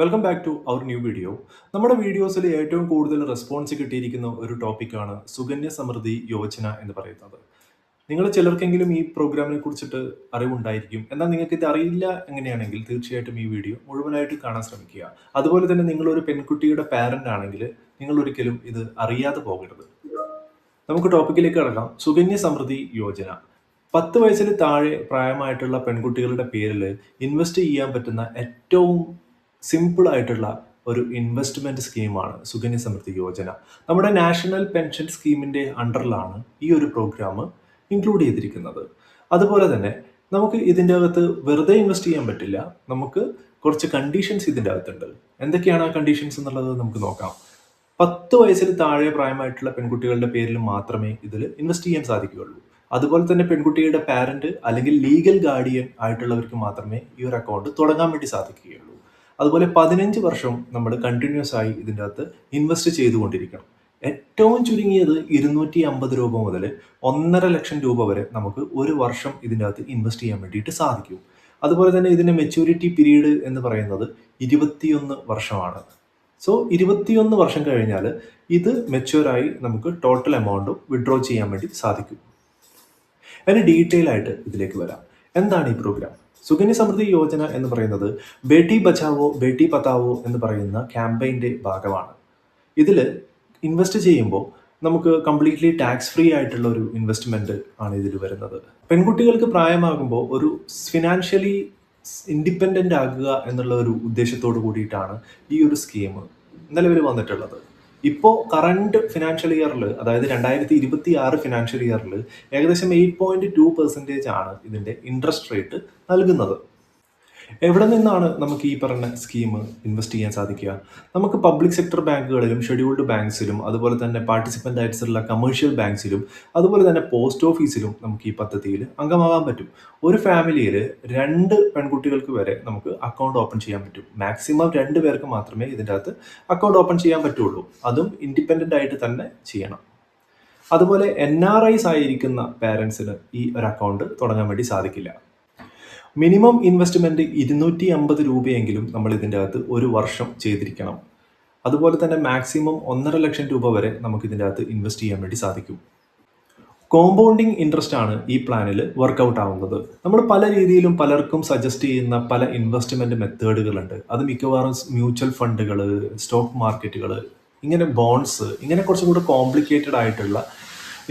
Welcome back to our new video. നമ്മുടെ വീഡിയോസിൽ ഏറ്റവും കൂടുതൽ റെസ്പോൺസ് കിട്ടിയിരിക്കുന്ന ഒരു ടോപ്പിക്കാണ് സുകന്യ സമൃദ്ധി യോജന എന്ന് പറയുന്നത്. നിങ്ങൾ ചിലർക്കെങ്കിലും ഈ പ്രോഗ്രാമിനെ കുറിച്ചിട്ട് അറിവുണ്ടായിരിക്കും. എന്നാൽ നിങ്ങൾക്ക് ഇത് അറിയില്ല എങ്ങനെയാണെങ്കിൽ തീർച്ചയായിട്ടും ഈ വീഡിയോ മുഴുവനായിട്ട് കാണാൻ ശ്രമിക്കുക. അതുപോലെ തന്നെ നിങ്ങളൊരു പെൺകുട്ടിയുടെ പാരന്റ് ആണെങ്കിൽ നിങ്ങൾ ഒരിക്കലും ഇത് അറിയാതെ പോകരുത്. നമുക്ക് ടോപ്പിക്കിലേക്ക് കടക്കാം. സുകന്യ സമൃദ്ധി യോജന 10 വയസ്സിൽ താഴെ പ്രായമായിട്ടുള്ള പെൺകുട്ടികളുടെ പേരിൽ ഇൻവെസ്റ്റ് ചെയ്യാൻ പറ്റുന്ന ഏറ്റവും സിമ്പിൾ ആയിട്ടുള്ള ഒരു ഇൻവെസ്റ്റ്മെന്റ് സ്കീമാണ് സുകന്യ സമൃദ്ധി യോജന. നമ്മുടെ നാഷണൽ പെൻഷൻ സ്കീമിന്റെ അണ്ടറിലാണ് ഈ ഒരു പ്രോഗ്രാം ഇൻക്ലൂഡ് ചെയ്തിരിക്കുന്നത്. അതുപോലെ തന്നെ നമുക്ക് ഇതിൻ്റെ അകത്ത് വെറുതെ ഇൻവെസ്റ്റ് ചെയ്യാൻ പറ്റില്ല. നമുക്ക് കുറച്ച് കണ്ടീഷൻസ് ഇതിൻ്റെ അകത്തുണ്ട്. എന്തൊക്കെയാണ് ആ കണ്ടീഷൻസ് എന്നുള്ളത് നമുക്ക് നോക്കാം. 10 വയസ്സിൽ താഴെ പ്രായമായിട്ടുള്ള പെൺകുട്ടികളുടെ പേരിൽ മാത്രമേ ഇതിൽ ഇൻവെസ്റ്റ് ചെയ്യാൻ സാധിക്കുകയുള്ളൂ. അതുപോലെ തന്നെ പെൺകുട്ടിയുടെ പാരന്റ് അല്ലെങ്കിൽ ലീഗൽ ഗാർഡിയൻ ആയിട്ടുള്ളവർക്ക് മാത്രമേ ഈ ഒരു അക്കൗണ്ട് തുടങ്ങാൻ വേണ്ടി സാധിക്കുകയുള്ളൂ. അതുപോലെ 15 വർഷം നമ്മൾ കണ്ടിന്യൂസ് ആയി ഇതിൻ്റെ അകത്ത് ഇൻവെസ്റ്റ് ചെയ്തുകൊണ്ടിരിക്കണം. ഏറ്റവും ചുരുങ്ങിയത് 250 രൂപ മുതൽ 1,50,000 രൂപ വരെ നമുക്ക് ഒരു വർഷം ഇതിൻ്റെ അകത്ത് ഇൻവെസ്റ്റ് ചെയ്യാൻ വേണ്ടിയിട്ട് സാധിക്കും. അതുപോലെ തന്നെ ഇതിൻ്റെ മെച്യൂരിറ്റി പീരീഡ് എന്ന് പറയുന്നത് 21 വർഷമാണ്. സോ 21 വർഷം കഴിഞ്ഞാൽ ഇത് മെച്യൂറായി നമുക്ക് ടോട്ടൽ എമൗണ്ടും വിഡ്രോ ചെയ്യാൻ വേണ്ടി സാധിക്കും. അതിന് ഡീറ്റെയിൽ ആയിട്ട് ഇതിലേക്ക് വരാം. എന്താണ് ഈ പ്രോഗ്രാം? സുകന്യ സമൃദ്ധി യോജന എന്ന് പറയുന്നത് ബേട്ടി ബച്ചാവോ ബേട്ടി പത്താവോ എന്ന് പറയുന്ന ക്യാമ്പയിൻ്റെ ഭാഗമാണ്. ഇതിൽ ഇൻവെസ്റ്റ് ചെയ്യുമ്പോൾ നമുക്ക് കംപ്ലീറ്റ്ലി ടാക്സ് ഫ്രീ ആയിട്ടുള്ള ഒരു ഇൻവെസ്റ്റ്മെന്റ് ആണ് ഇതിൽ വരുന്നത്. പെൺകുട്ടികൾക്ക് പ്രായമാകുമ്പോൾ ഒരു ഫിനാൻഷ്യലി ഇൻഡിപെൻഡൻ്റ് ആകുക എന്നുള്ള ഒരു ഉദ്ദേശത്തോട് കൂടിയിട്ടാണ് ഈ ഒരു സ്കീം നിലവിൽ വന്നിട്ടുള്ളത്. ഇപ്പോൾ കറണ്ട് ഫിനാൻഷ്യൽ ഇയറിൽ, അതായത് 2026 ഫിനാൻഷ്യൽ ഇയറിൽ ഏകദേശം 8.2% ആണ് ഇതിൻ്റെ ഇൻട്രസ്റ്റ് റേറ്റ് നൽകുന്നത്. എവിടെ നിന്നാണ് നമുക്ക് ഈ പറഞ്ഞ സ്കീം ഇൻവെസ്റ്റ് ചെയ്യാൻ സാധിക്കുക? നമുക്ക് പബ്ലിക് സെക്ടർ ബാങ്കുകളിലും ഷെഡ്യൂൾഡ് ബാങ്ക്സിലും അതുപോലെ തന്നെ പാർട്ടിസിപ്പൻ്റ് ആയിട്ടുള്ള കമേഴ്ഷ്യൽ ബാങ്ക്സിലും അതുപോലെ തന്നെ പോസ്റ്റ് ഓഫീസിലും നമുക്ക് ഈ പദ്ധതിയിൽ അംഗമാകാൻ പറ്റും. ഒരു ഫാമിലിയിൽ 2 പെൺകുട്ടികൾക്ക് വരെ നമുക്ക് അക്കൗണ്ട് ഓപ്പൺ ചെയ്യാൻ പറ്റും. മാക്സിമം 2 പേർക്ക് മാത്രമേ ഇതിൻ്റെ അകത്ത് അക്കൗണ്ട് ഓപ്പൺ ചെയ്യാൻ പറ്റുള്ളൂ. അതും ഇൻഡിപെൻഡൻ്റ് ആയിട്ട് തന്നെ ചെയ്യണം. അതുപോലെ NRIs ആയിരിക്കുന്ന പാരൻസിന് ഈ ഒരു അക്കൗണ്ട് തുടങ്ങാൻ വേണ്ടി സാധിക്കില്ല. മിനിമം ഇൻവെസ്റ്റ്മെൻറ്റ് 250 രൂപയെങ്കിലും നമ്മൾ ഇതിൻ്റെ അകത്ത് ഒരു വർഷം ചെയ്തിരിക്കണം. അതുപോലെ തന്നെ മാക്സിമം 1,50,000 രൂപ വരെ നമുക്ക് ഇതിൻ്റെ അകത്ത് ഇൻവെസ്റ്റ് ചെയ്യാൻ വേണ്ടി സാധിക്കും. കോമ്പൗണ്ടിങ് ഇൻട്രസ്റ്റ് ആണ് ഈ പ്ലാനിൽ വർക്കൗട്ട് ആവുന്നത്. നമ്മൾ പല രീതിയിലും പലർക്കും സജസ്റ്റ് ചെയ്യുന്ന പല ഇൻവെസ്റ്റ്മെൻറ്റ് മെത്തേഡുകളുണ്ട്. അത് മിക്കവാറും മ്യൂച്വൽ ഫണ്ടുകൾ, സ്റ്റോക്ക് മാർക്കറ്റുകൾ, ഇങ്ങനെ ബോൺഡ്സ്, ഇങ്ങനെ കുറച്ചും കൂടെ കോംപ്ലിക്കേറ്റഡ് ആയിട്ടുള്ള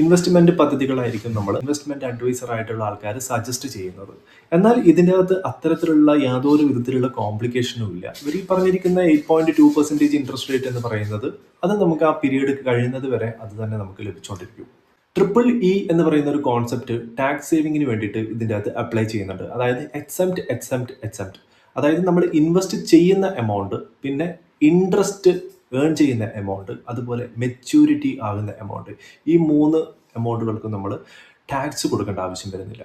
ഇൻവെസ്റ്റ്മെൻറ്റ് പദ്ധതികളായിരിക്കും നമ്മൾ ഇൻവെസ്റ്റ്മെൻറ്റ് അഡ്വൈസർ ആയിട്ടുള്ള ആൾക്കാർ സജസ്റ്റ് ചെയ്യുന്നത്. എന്നാൽ ഇതിൻ്റെ അകത്ത് അത്തരത്തിലുള്ള യാതൊരു വിധത്തിലുള്ള കോംപ്ലിക്കേഷനും ഇല്ല. ഇവർ ഈ പറഞ്ഞിരിക്കുന്ന 8.2% ഇൻട്രസ്റ്റ് റേറ്റ് എന്ന് പറയുന്നത് അത് നമുക്ക് ആ പീരീഡ് കഴിയുന്നത് വരെ അത് തന്നെ നമുക്ക് ലഭിച്ചുകൊണ്ടിരിക്കും. ട്രിപ്പിൾ എന്ന് പറയുന്ന ഒരു കോൺസെപ്റ്റ് ടാക്സ് സേവിങ്ങിന് വേണ്ടിയിട്ട് ഇതിൻ്റെ അകത്ത് അപ്ലൈ ചെയ്യുന്നുണ്ട്. അതായത് എക്സെപ്റ്റ്, അതായത് നമ്മൾ ഇൻവെസ്റ്റ് ചെയ്യുന്ന എമൗണ്ട്, പിന്നെ ഇൻട്രസ്റ്റ് ഏൺ ചെയ്യുന്ന എമൗണ്ട്, അതുപോലെ മെച്യൂരിറ്റി ആകുന്ന എമൗണ്ട്, ഈ 3 എമൗണ്ടുകൾക്കും നമ്മൾ ടാക്സ് കൊടുക്കേണ്ട ആവശ്യം വരുന്നില്ല.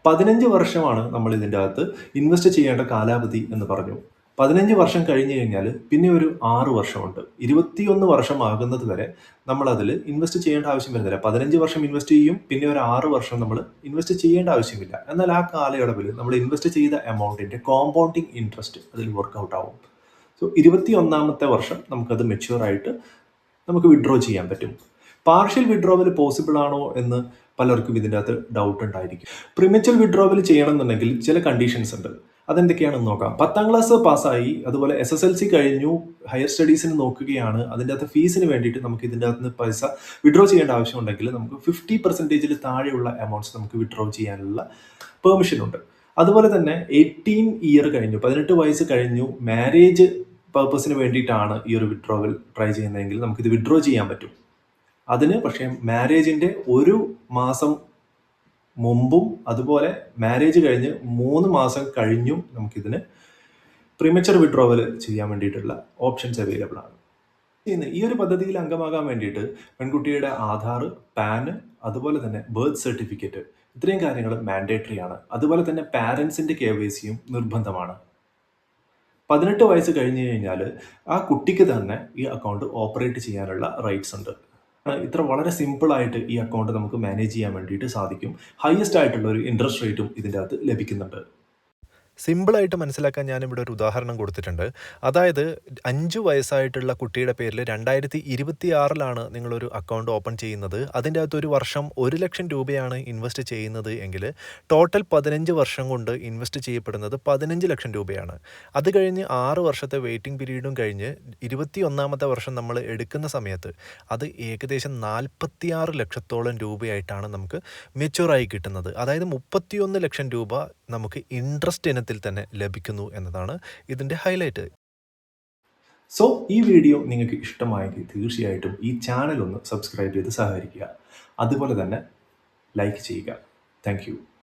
15 വർഷമാണ് നമ്മൾ ഇതിൻ്റെ അകത്ത് ഇൻവെസ്റ്റ് ചെയ്യേണ്ട കാലാവധി എന്ന് പറഞ്ഞു. 15 വർഷം കഴിഞ്ഞ് കഴിഞ്ഞാൽ പിന്നെ ഒരു 6 വർഷമുണ്ട്. 21 വർഷം ആകുന്നത് വരെ നമ്മൾ അതിൽ ഇൻവെസ്റ്റ് ചെയ്യേണ്ട ആവശ്യം വരുന്നില്ല. 15 വർഷം ഇൻവെസ്റ്റ് ചെയ്യും, പിന്നെ ഒരു 6 വർഷം നമ്മൾ ഇൻവെസ്റ്റ് ചെയ്യേണ്ട ആവശ്യമില്ല. എന്നാൽ ആ കാലയളവിൽ നമ്മൾ ഇൻവെസ്റ്റ് ചെയ്ത എമൗണ്ടിൻ്റെ കോമ്പൗണ്ടിങ് ഇൻട്രസ്റ്റ് അതിൽ വർക്കൗട്ട് ആവും. സോ 21ാമത്തെ വർഷം നമുക്കത് മെച്യൂർ ആയിട്ട് നമുക്ക് വിഡ്രോ ചെയ്യാൻ പറ്റും. പാർഷ്യൽ വിഡ്രോവൽ പോസിബിൾ ആണോ എന്ന് പലർക്കും ഇതിൻ്റെ അകത്ത് ഡൗട്ട് ഉണ്ടായിരിക്കും. പ്രിമച്വർ വിഡ്രോവൽ ചെയ്യണമെന്നുണ്ടെങ്കിൽ ചില കണ്ടീഷൻസ് ഉണ്ട്. അതെന്തൊക്കെയാണെന്ന് നോക്കാം. 10ാം ക്ലാസ് പാസ്സായി, അതുപോലെ SSLC കഴിഞ്ഞു, ഹയർ സ്റ്റഡീസിന് നോക്കുകയാണ്, അതിൻ്റെ അകത്ത് ഫീസിന് വേണ്ടിയിട്ട് നമുക്ക് ഇതിൻ്റെ അകത്ത് പൈസ വിഡ്രോ ചെയ്യേണ്ട ആവശ്യമുണ്ടെങ്കിൽ നമുക്ക് 50% താഴെയുള്ള എമൗണ്ട്സ് നമുക്ക് വിഡ്രോ ചെയ്യാനുള്ള പെർമിഷൻ ഉണ്ട്. അതുപോലെ തന്നെ 18 ഇയർ കഴിഞ്ഞു, 18 വയസ്സ് കഴിഞ്ഞു, മാരേജ് പർപ്പസിന് വേണ്ടിയിട്ടാണ് ഈ ഒരു വിഡ്രോവൽ ട്രൈ ചെയ്യുന്നതെങ്കിൽ നമുക്കിത് വിഡ്രോ ചെയ്യാൻ പറ്റും. അതിന് പക്ഷേ മാരേജിൻ്റെ 1 മാസം മുമ്പും അതുപോലെ മാരേജ് കഴിഞ്ഞ് 3 മാസം കഴിഞ്ഞും നമുക്കിതിന് പ്രീമച്വർ വിഡ്രോവൽ ചെയ്യാൻ വേണ്ടിയിട്ടുള്ള ഓപ്ഷൻസ് അവൈലബിൾ ആണ്. ഈ ഒരു പദ്ധതിയിൽ അംഗമാകാൻ വേണ്ടിയിട്ട് പെൺകുട്ടിയുടെ ആധാർ, പാൻ, അതുപോലെ തന്നെ ബർത്ത് സർട്ടിഫിക്കറ്റ്, ഇത്രയും കാര്യങ്ങൾ മാൻഡേറ്ററി ആണ്. അതുപോലെ തന്നെ പാരൻസിൻ്റെ KYCയും നിർബന്ധമാണ്. 18 വയസ്സ് കഴിഞ്ഞ് കഴിഞ്ഞാൽ ആ കുട്ടിക്ക് തന്നെ ഈ അക്കൗണ്ട് ഓപ്പറേറ്റ് ചെയ്യാനുള്ള റൈറ്റ്സ് ഉണ്ട്. ഇത്ര വളരെ സിമ്പിളായിട്ട് ഈ അക്കൗണ്ട് നമുക്ക് മാനേജ് ചെയ്യാൻ വേണ്ടിയിട്ട് സാധിക്കും. ഹയസ്റ്റ് ആയിട്ടുള്ള ഒരു ഇൻട്രസ്റ്റ് റേറ്റും ഇതിൻ്റെ അകത്ത് ലഭിക്കുന്നുണ്ട്. സിമ്പിളായിട്ട് മനസ്സിലാക്കാൻ ഞാനിവിടെ ഒരു ഉദാഹരണം കൊടുത്തിട്ടുണ്ട്. അതായത് 5 വയസ്സായിട്ടുള്ള കുട്ടിയുടെ പേരിൽ 2026 നിങ്ങളൊരു അക്കൗണ്ട് ഓപ്പൺ ചെയ്യുന്നത്. അതിൻ്റെ അകത്ത് ഒരു വർഷം 1,00,000 രൂപയാണ് ഇൻവെസ്റ്റ് ചെയ്യുന്നത് എങ്കിൽ ടോട്ടൽ 15 വർഷം കൊണ്ട് ഇൻവെസ്റ്റ് ചെയ്യപ്പെടുന്നത് 15,00,000 രൂപയാണ്. അത് കഴിഞ്ഞ് 6 വർഷത്തെ വെയിറ്റിംഗ് പീരീഡും കഴിഞ്ഞ് 21ാമത്തെ വർഷം നമ്മൾ എടുക്കുന്ന സമയത്ത് അത് ഏകദേശം 46 ലക്ഷത്തോളം രൂപയായിട്ടാണ് നമുക്ക് മെച്യൂറായി കിട്ടുന്നത്. അതായത് 31 ലക്ഷം രൂപ നമുക്ക് ഇൻട്രസ്റ്റ് ഇനത്തിൽ തന്നെ ലഭിക്കുന്നു എന്നതാണ് ഇതിൻ്റെ ഹൈലൈറ്റ്. സോ ഈ വീഡിയോ നിങ്ങൾക്ക് ഇഷ്ടമായെങ്കിൽ തീർച്ചയായിട്ടും ഈ ചാനൽ ഒന്ന് സബ്സ്ക്രൈബ് ചെയ്ത് സഹകരിക്കുക. അതുപോലെ തന്നെ ലൈക്ക് ചെയ്യുക. താങ്ക്